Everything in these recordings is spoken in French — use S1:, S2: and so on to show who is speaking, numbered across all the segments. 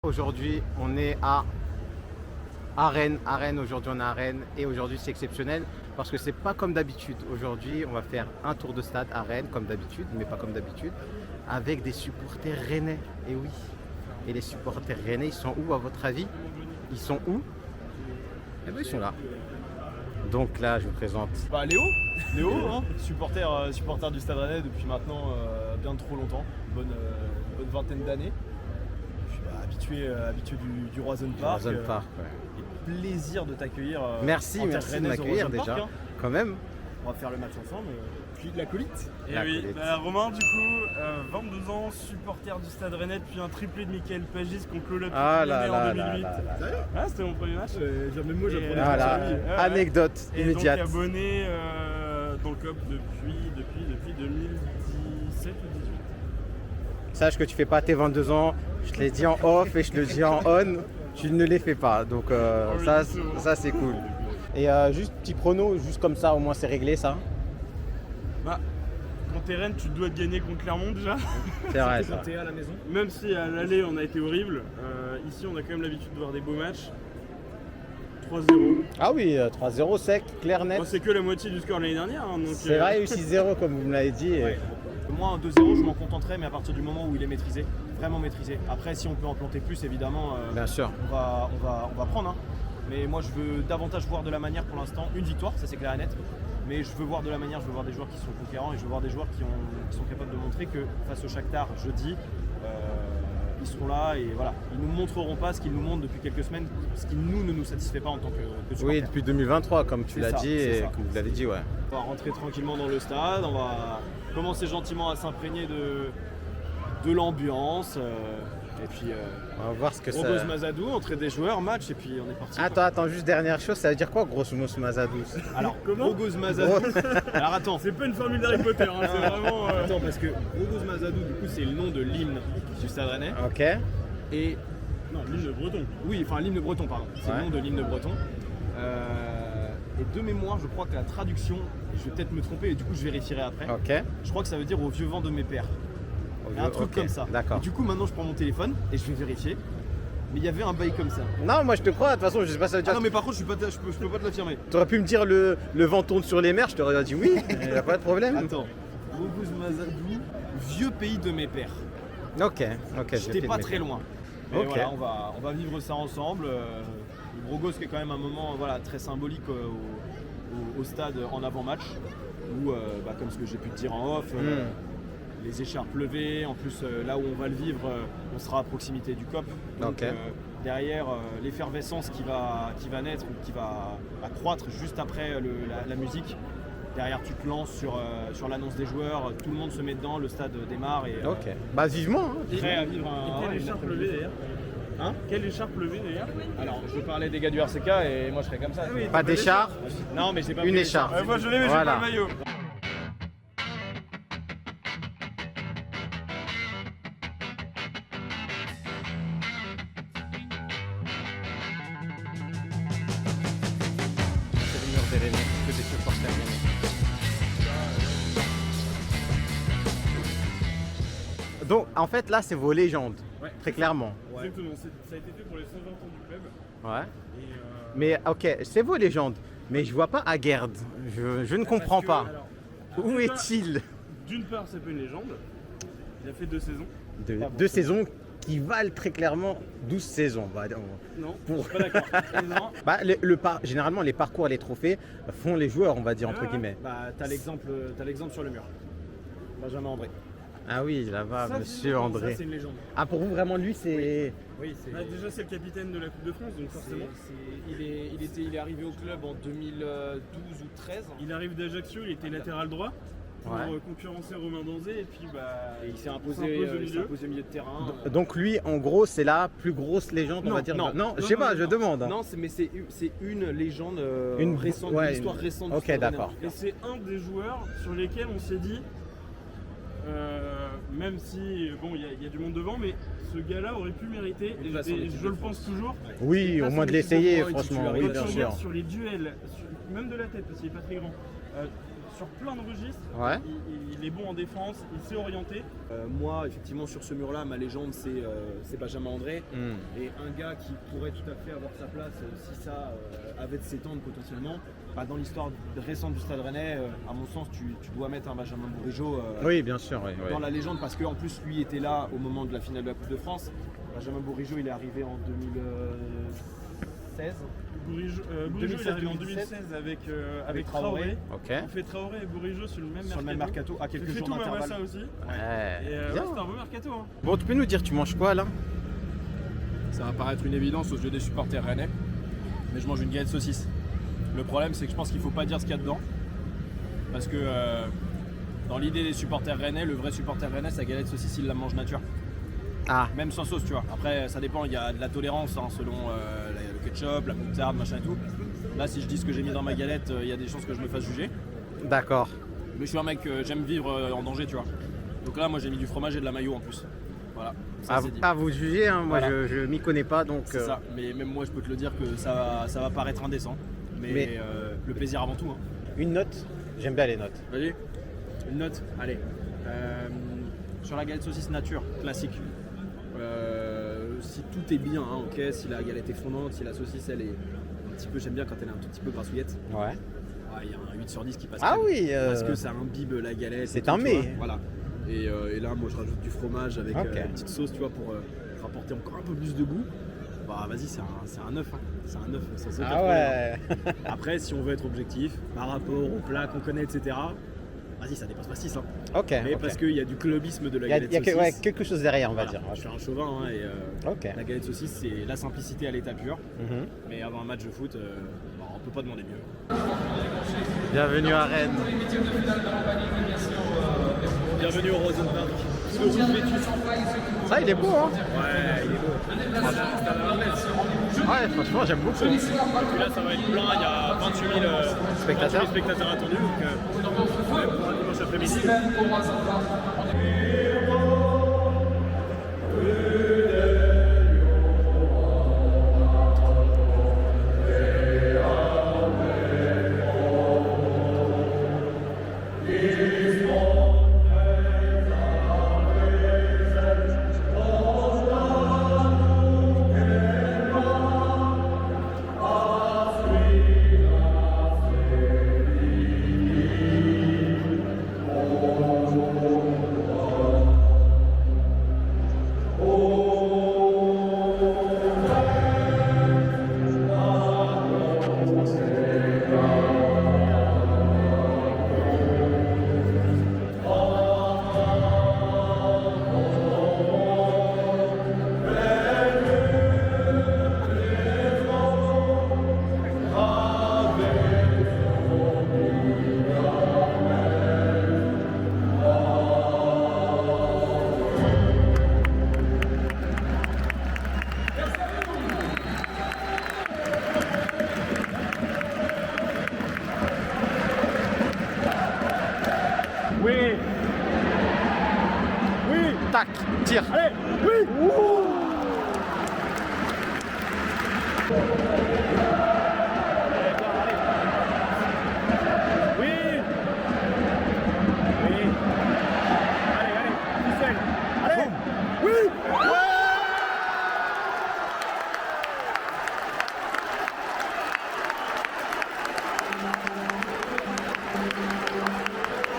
S1: Aujourd'hui, on est à Rennes. Aujourd'hui, on est à Rennes. Et aujourd'hui, c'est exceptionnel parce que c'est pas comme d'habitude. Aujourd'hui, on va faire un tour de stade à Rennes, comme d'habitude, mais pas comme d'habitude, avec des supporters rennais. Et oui. Et les supporters rennais, ils sont où à votre avis? Ils sont où? Eh bien, ils sont là. Donc là, je vous présente.
S2: Léo, hein, supporter du Stade Rennais depuis maintenant bien trop longtemps, bonne vingtaine d'années. Je suis habitué du Roison Park.
S1: Roison Park, ouais.
S2: Et plaisir de t'accueillir.
S1: Merci de m'accueillir déjà.
S2: Park, hein.
S1: Quand même.
S2: On va faire le match ensemble. Puis de la colite.
S3: Et oui, Romain, du coup, 22 ans, supporter du Stade Rennais depuis un triplé de Michael Pagis contre l'Olympique Lyonnais en 2008. Ah, c'était mon premier match.
S2: Même moi, j'apprenais
S1: Voilà, anecdote immédiate.
S3: Et donc abonné dans le COP depuis 2017 ou 2018.
S1: Sache que tu fais pas tes 22 ans, je te l'ai dit en off et je te le dis en on, tu ne les fais pas. Donc ça c'est cool. Et juste petit prono, juste comme ça, au moins c'est réglé ça.
S3: Bah, quand t'es Rennes, tu dois te gagner contre Clermont déjà.
S1: C'est vrai ça.
S2: Quand t'es à la maison.
S3: Même si à l'aller on a été horrible, ici on a quand même l'habitude de voir des beaux matchs. 3-0.
S1: Ah oui, 3-0 sec, clair net.
S3: Bon, c'est que la moitié du score de l'année dernière. Hein,
S1: c'est vrai, 6-0 comme vous me l'avez dit. Et...
S2: Ouais. Moi, un 2-0, je m'en contenterai, mais à partir du moment où il est maîtrisé, vraiment maîtrisé. Après, si on peut en planter plus, évidemment,
S1: bien sûr.
S2: On va prendre. Hein. Mais moi, je veux davantage voir de la manière pour l'instant. Une victoire, ça c'est clair et net. Mais je veux voir de la manière, je veux voir des joueurs qui sont conquérants et je veux voir des joueurs qui sont capables de montrer que face au Shakhtar jeudi, ils seront là et voilà. Ils nous montreront pas ce qu'ils nous montrent depuis quelques semaines, ce qui ne nous satisfait pas en tant que supporters.
S1: Oui, depuis 2023, comme tu l'as dit et comme vous l'avez dit, ouais.
S2: On va rentrer tranquillement dans le stade, on va commencer gentiment à s'imprégner de l'ambiance. Et puis,
S1: on va voir ce que ça...
S2: Rogos Mazadou, entrée des joueurs, match, et puis on est parti.
S1: Attends, juste dernière chose, ça veut dire quoi, grosso modo, Mazadou?
S2: Alors, Rogos Mazadou... Alors attends,
S3: c'est pas une formule d'Harry Potter, hein, c'est vraiment...
S2: Attends, parce que Rogos Mazadou, du coup, c'est le nom de l'hymne du Stade Rennais.
S1: Ok.
S2: Et...
S3: Non, l'hymne breton.
S2: Oui, enfin, l'hymne breton, pardon. C'est le nom de l'hymne breton. Et de mémoire, je crois que la traduction, je vais peut-être me tromper, et du coup, je vérifierai après.
S1: Ok.
S2: Je crois que ça veut dire « au vieux vent de mes pères ». Un truc comme ça.
S1: D'accord.
S2: Du coup, maintenant, je prends mon téléphone et je vais vérifier. Mais il y avait un bail comme ça.
S1: Non, moi je te crois, de toute façon, je sais pas ça veut dire.
S2: Ah non, mais par contre, je peux pas te l'affirmer.
S1: T'aurais pu me dire le vent tourne sur les mers, je t'aurais dit oui, il n'y a pas de problème.
S2: Attends, Rogos Mazadou, vieux pays de mes pères.
S1: Ok.
S2: J'étais pas très loin. Mais
S1: Ok.
S2: voilà, on va vivre ça ensemble. Rogos qui est quand même un moment très symbolique au stade en avant-match. Où, comme ce que j'ai pu te dire en off, les écharpes levées, en plus là où on va le vivre, on sera à proximité du COP. Donc derrière l'effervescence qui va naître ou qui va accroître juste après la musique. Derrière tu te lances sur l'annonce des joueurs, tout le monde se met dedans, le stade démarre et
S1: vivement
S2: prêt à vivre
S3: Quelle écharpe levée d'ailleurs?
S2: Hein?
S3: Quelle écharpe levée d'ailleurs?
S2: Alors je parlais des gars du RCK et moi je serais comme ça.
S1: Pas d'écharpe.
S2: Non mais j'ai pas
S1: Une
S2: pris
S1: écharpe.
S3: Moi je l'ai mais j'ai pas le maillot.
S1: C'est le mur des Rennais, que des supporters rennais. Donc en fait là c'est vos légendes, très clairement.
S3: Exactement, ça a été fait pour les 120 ans du club.
S1: Ouais.
S3: Et,
S1: Mais ok, c'est vos légendes, mais je vois pas Aguerd. Je ne comprends pas. Où est-il?
S3: D'une part, c'est pas une légende. Il a fait 2 saisons.
S1: Deux saisons qui valent très clairement 12 saisons.
S3: Non, je suis pas d'accord. Non.
S1: Généralement, les parcours et les trophées font les joueurs, on va dire, entre guillemets.
S2: T'as l'exemple sur le mur. Benjamin André.
S1: Ah oui, là-bas,
S3: Ça,
S1: monsieur
S3: ça,
S1: André.
S2: Ça, c'est une légende.
S1: Ah, pour vous, vraiment, lui, c'est...
S2: Oui, c'est...
S3: Déjà, c'est le capitaine de la Coupe de France, donc forcément.
S2: Il est arrivé au club en 2012 ou 13.
S3: Il arrive d'Ajaccio, il était latéral droit pour concurrencer Romain Danzé et puis
S2: Et il s'est imposé au milieu de terrain.
S1: Donc lui, en gros, c'est la plus grosse légende, on va dire. Non, je sais pas, je demande.
S2: Non, mais c'est une légende récente,
S1: ouais,
S2: une histoire récente.
S1: Ok, d'accord.
S3: Et c'est un des joueurs sur lesquels on s'est dit, même si bon, il y a du monde devant, mais ce gars-là aurait pu mériter, et je le pense toujours.
S1: Oui, au moins de l'essayer, franchement. Oui,
S3: Quand
S1: bien
S3: tu
S1: sûr.
S3: regardes sur les duels, même de la tête, parce qu'il n'est pas très grand, sur plein de registres.
S1: Ouais.
S3: Il est bon en défense, il sait orienter.
S2: Moi, effectivement, sur ce mur-là, ma légende, c'est Benjamin André. Et un gars qui pourrait tout à fait avoir sa place si ça avait de s'étendre potentiellement. Dans l'histoire récente du Stade Rennais, à mon sens, tu dois mettre un Benjamin Bourigeaud
S1: Oui, bien sûr.
S2: dans la légende parce qu'en plus, lui était là au moment de la finale de la Coupe de France. Benjamin Bourigeaud, il est arrivé en 2016.
S3: Bourigeaud, il est arrivé en 2016 avec Traoré.
S1: Ok.
S3: On fait Traoré et Bourigeau sur le même
S2: mercato à quelques jours d'intervalle.
S3: ça aussi.
S1: Ouais.
S3: Et
S1: Bien.
S3: c'était un beau mercato. Hein.
S1: Bon, tu peux nous dire, tu manges quoi là?
S2: Ça va paraître une évidence aux yeux des supporters rennais, mais je mange une galette saucisse. Le problème, c'est que je pense qu'il ne faut pas dire ce qu'il y a dedans. Parce que dans l'idée des supporters rennais, le vrai supporter rennais, sa galette saucisse, il la mange nature.
S1: Ah.
S2: Même sans sauce, tu vois. Après, ça dépend, il y a de la tolérance selon le ketchup, la moutarde, machin et tout. Là, si je dis ce que j'ai mis dans ma galette, il y a des chances que je me fasse juger.
S1: D'accord.
S2: Mais je suis un mec, j'aime vivre en danger, tu vois. Donc là, moi, j'ai mis du fromage et de la mayo en plus. Voilà. Ça, c'est dit.
S1: Vous jugez, hein. Moi
S2: Voilà.
S1: je m'y connais pas donc.
S2: C'est ça. Mais même moi, je peux te le dire que ça va paraître indécent. Mais le plaisir avant tout. Hein.
S1: Une note? J'aime bien les notes.
S2: Vas-y. Une note. Allez. Sur la galette saucisse nature, classique. Si tout est bien, hein, ok. Si la galette est fondante, si la saucisse elle est un petit peu, j'aime bien quand elle est un tout petit peu grassouillette.
S1: Ouais.
S2: Il y a un 8 sur 10 qui passe.
S1: Ah
S2: crème,
S1: oui.
S2: Parce que ça imbibe la galette.
S1: C'est
S2: et tout,
S1: un
S2: tu
S1: mets.
S2: vois. Voilà. Et là, moi, je rajoute du fromage avec
S1: Ok.
S2: une petite sauce, tu vois, pour rapporter encore un peu plus de goût. Bah vas-y, c'est un 9. Hein. C'est un 9. Ça saute à
S1: Ah
S2: trouver,
S1: ouais.
S2: hein. Après, si on veut être objectif, par rapport au plat qu'on connaît, etc., vas-y, ça dépasse pas 6. Hein.
S1: Ok.
S2: Mais
S1: ok.
S2: parce qu'il y a du clubisme de la
S1: Il y a,
S2: galette
S1: il y a
S2: saucisse.
S1: ouais, quelque chose derrière, on va
S2: Voilà.
S1: dire.
S2: Je suis un chauvin hein, et
S1: Ok.
S2: la galette saucisse, c'est la simplicité à l'état pur.
S1: Mhm.
S2: Mais avant un match de foot, on peut pas demander mieux.
S1: Bienvenue à Rennes.
S2: Bienvenue au Rosenberg.
S1: Ça, il est beau, hein.
S2: Ouais, il est beau.
S1: Ouais, franchement, j'aime beaucoup.
S2: Et puis là, ça va être plein. Il y a 28 000
S1: Spectateurs.
S2: spectateurs attendus. Donc, pour un dimanche après-midi. Oui. Oui.
S1: Tac, tire.
S2: Allez. Oui. Oui. Oui. Allez, allez. Ficelle. Allez. Oui.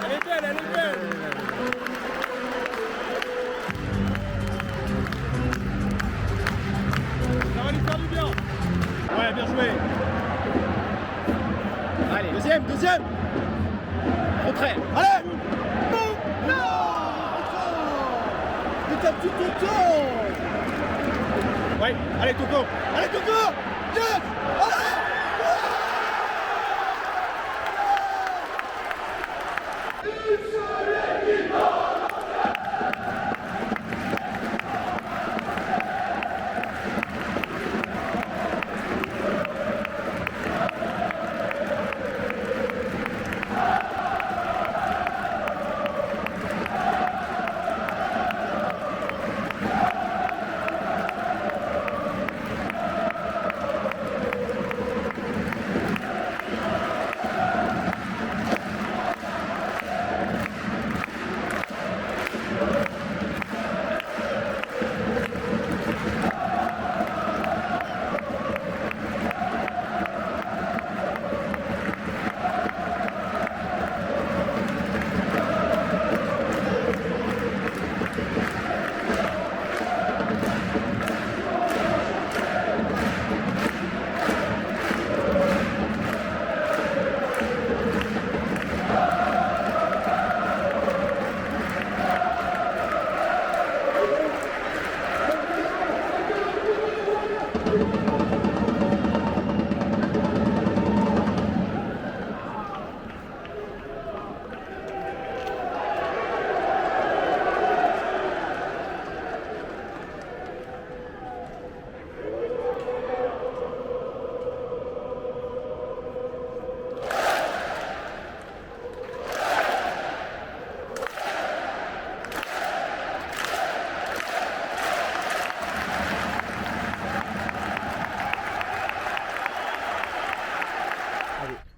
S2: Elle est belle, elle est belle. Ça va lui faire du bien. Ouais, bien joué.
S1: Allez.
S2: Deuxième.
S1: Retrait.
S2: Allez. Boum. Non. Mais t'as tout autant. Ouais, allez Toco. Allez Toco. Yes. Allez.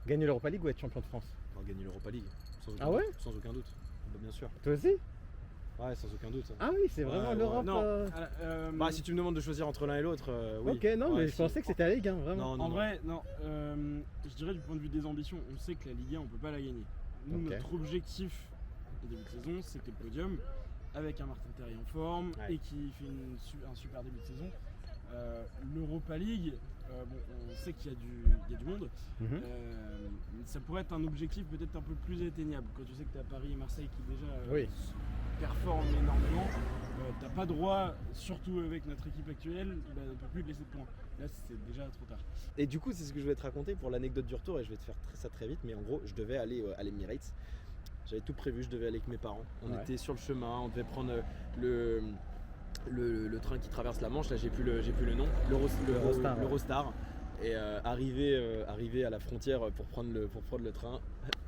S1: Gagner l'Europa League ou être champion de France?
S2: On va gagner l'Europa League.
S1: Ah ouais?
S2: Sans aucun doute. Bah, bien sûr.
S1: Toi aussi?
S2: Ouais, sans aucun doute.
S1: Ah oui, c'est vraiment
S2: Ouais,
S1: l'Europe.
S3: Non,
S2: Bah, si tu me demandes de choisir entre l'un et l'autre, oui.
S1: Ok, non,
S2: Ouais,
S1: mais je pensais que c'était la Ligue 1, vraiment.
S2: Non,
S3: en vrai, non. Je dirais du point de vue des ambitions, on sait que la Ligue 1, on peut pas la gagner. Nous,
S1: Ok.
S3: notre objectif au début de saison, c'était le podium, avec un Martin Terrier en forme
S2: Ouais.
S3: et qui fait un super début de saison. L'Europa League, bon, on sait qu'il y a du monde.
S1: Mhm.
S3: Ça pourrait être un objectif peut-être un peu plus atteignable. Quand tu sais que tu as Paris et Marseille qui déjà
S1: Oui.
S3: performent énormément, t'as pas droit, surtout avec notre équipe actuelle, on ne peut plus te laisser de points. Là, c'est déjà trop tard.
S2: Et du coup, c'est ce que je vais te raconter pour l'anecdote du retour et je vais te faire ça très vite. Mais en gros, je devais aller à l'Emirates. J'avais tout prévu, je devais aller avec mes parents. On
S1: Ouais.
S2: était sur le chemin, on devait prendre le train qui traverse la Manche. Là, j'ai plus le nom.
S1: l'Eurostar, ouais.
S2: l'Eurostar. Et arrivé à la frontière pour prendre le train,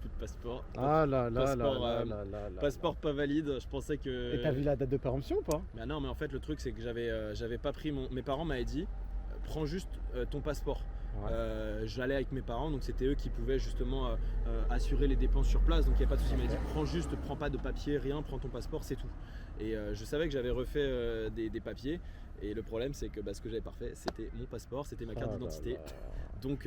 S2: plus de passeport.
S1: Ah là là
S2: Passeport,
S1: là là là là.
S2: Passeport pas valide. Je pensais que.
S1: Et t'as vu la date de péremption ou pas?
S2: Bah non, mais en fait, le truc, c'est que j'avais pas pris mes parents m'avaient dit, prends juste ton passeport.
S1: Ouais.
S2: J'allais avec mes parents, donc c'était eux qui pouvaient justement assurer les dépenses sur place, donc il n'y a pas de souci. Ils m'avaient dit, prends pas de papier, rien, prends ton passeport, c'est tout. Et je savais que j'avais refait des papiers, et le problème, c'est que ce que j'avais pas refait, c'était mon passeport, c'était ma carte
S1: Ah là
S2: d'identité.
S1: là.
S2: Donc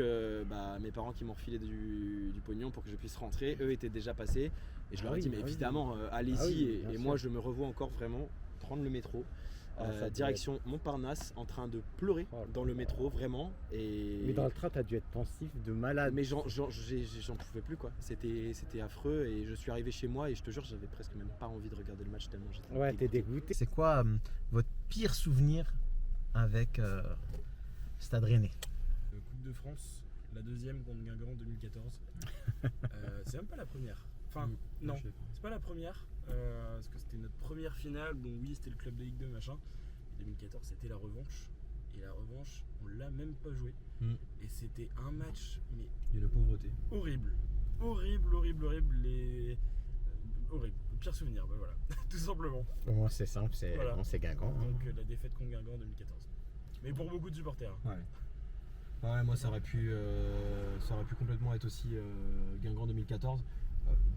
S2: mes parents qui m'ont refilé du pognon pour que je puisse rentrer, eux étaient déjà passés. Et je leur ai
S1: oui,
S2: dit, mais
S1: ah oui.
S2: évidemment, allez-y.
S1: Ah oui, bien
S2: et
S1: sûr.
S2: moi, je me revois encore vraiment prendre le métro.
S1: Ah, ça doit
S2: Direction Montparnasse, en train de pleurer
S1: Oh là
S2: dans le
S1: là.
S2: métro, vraiment. Et...
S1: Mais dans le train, t'as dû être pensif de malade.
S2: Mais j'en pouvais plus, quoi. C'était affreux et je suis arrivé chez moi et je te jure, j'avais presque même pas envie de regarder le match tellement j'étais
S1: Ouais, t'es dégoûté.
S4: C'est quoi votre pire souvenir avec Stade Rennais?
S3: Coupe de France, la deuxième contre Guingamp en 2014. C'est même pas la première. Enfin, non, c'est pas la première. Parce que c'était notre première finale. Donc oui, c'était le club de Ligue 2, machin. Et 2014, c'était la revanche. Et la revanche, on l'a même pas joué. Et c'était un match, mais
S2: D'une pauvreté.
S3: horrible. Horrible. Horrible. Le pire souvenir, bah voilà. Tout simplement.
S1: Pour moi, c'est simple, c'est
S3: Voilà.
S1: Guingamp. hein.
S3: Donc la défaite contre Guingamp en 2014. Mais pour beaucoup de supporters.
S2: Ouais, moi ça aurait pu complètement être aussi Guingamp 2014.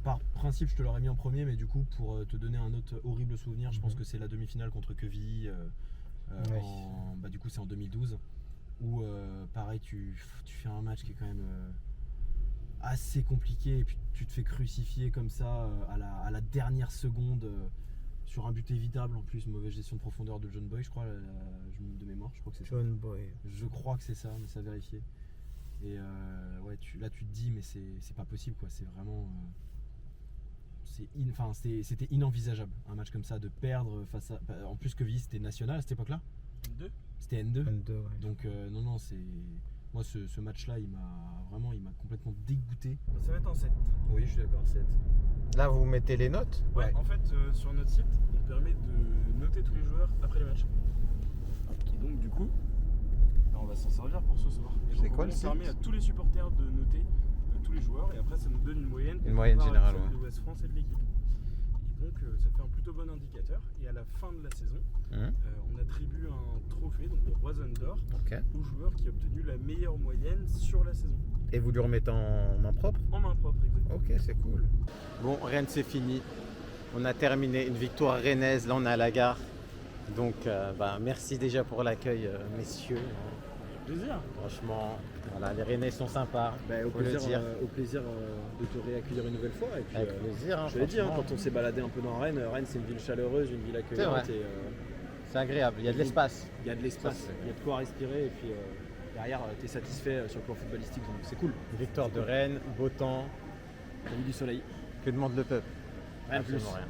S2: Par principe, je te l'aurais mis en premier, mais du coup, pour te donner un autre horrible souvenir, je pense que c'est la demi-finale contre Quevilly.
S1: Ouais.
S2: Du coup, c'est en 2012. Où, pareil, tu fais un match qui est quand même assez compliqué. Et puis, tu te fais crucifier comme ça à la dernière seconde. Sur un but évitable en plus, mauvaise gestion de profondeur de John Boy, je crois, de mémoire, je crois que c'est ça.
S1: John Boy.
S2: Je crois que c'est ça, mais ça vérifier. Et ouais, là tu te dis, mais c'est pas possible, quoi. C'est vraiment. C'était inenvisageable, un match comme ça, de perdre face à. En plus que Quevilly, c'était national à cette époque-là.
S3: 2.
S2: C'était N2.
S1: N2, ouais.
S2: Donc, non, c'est. Moi, ce match-là, il m'a complètement dégoûté.
S3: Ça va être en 7.
S2: Oui, je suis d'accord, 7.
S1: Là, vous mettez les notes?
S3: Ouais, en fait, sur notre site, on permet de noter tous les joueurs après les matchs. Et donc, du coup, on va s'en servir pour ce soir. Et
S1: C'est
S3: donc,
S1: quoi le
S3: on
S1: site?
S3: permet à tous les supporters de noter tous les joueurs, et après, ça nous donne une moyenne.
S1: Une moyenne
S3: par
S1: générale,
S3: exemple,
S1: ouais.
S3: de West France et de l'équipe. Et donc, ça fait un plutôt bon indicateur. Et à la fin de la saison, on attribue un trophée, donc le Roison d'or,
S1: Ok.
S3: au joueur qui a obtenu la meilleure moyenne sur la saison.
S1: Et vous lui remettez en main propre?
S3: En main propre, exactement.
S1: Ok, c'est cool. Bon, Rennes, c'est fini. On a terminé une victoire rennaise. Là, on est à la gare. Donc, merci déjà pour l'accueil, messieurs.
S3: Plaisir.
S1: Franchement, voilà, les Rennais sont sympas.
S2: Au
S1: faut le dire.
S2: plaisir de te réaccueillir une nouvelle fois. Et puis,
S1: Avec plaisir. hein,
S2: je l'ai dit,
S1: franchement.
S2: quand on s'est baladé un peu dans Rennes, c'est une ville chaleureuse, une ville accueillante.
S1: C'est vrai.
S2: Et,
S1: C'est agréable. Il y a de l'espace.
S2: il y a de l'espace,
S1: Ça, c'est-
S2: il y a de quoi respirer. Et puis derrière, tu es satisfait sur le plan footballistique, donc c'est cool.
S1: Victoire de Rennes, beau temps.
S2: T'as vu du soleil.
S1: Que demande le peuple?
S2: Rien de plus.
S1: Absolument rien.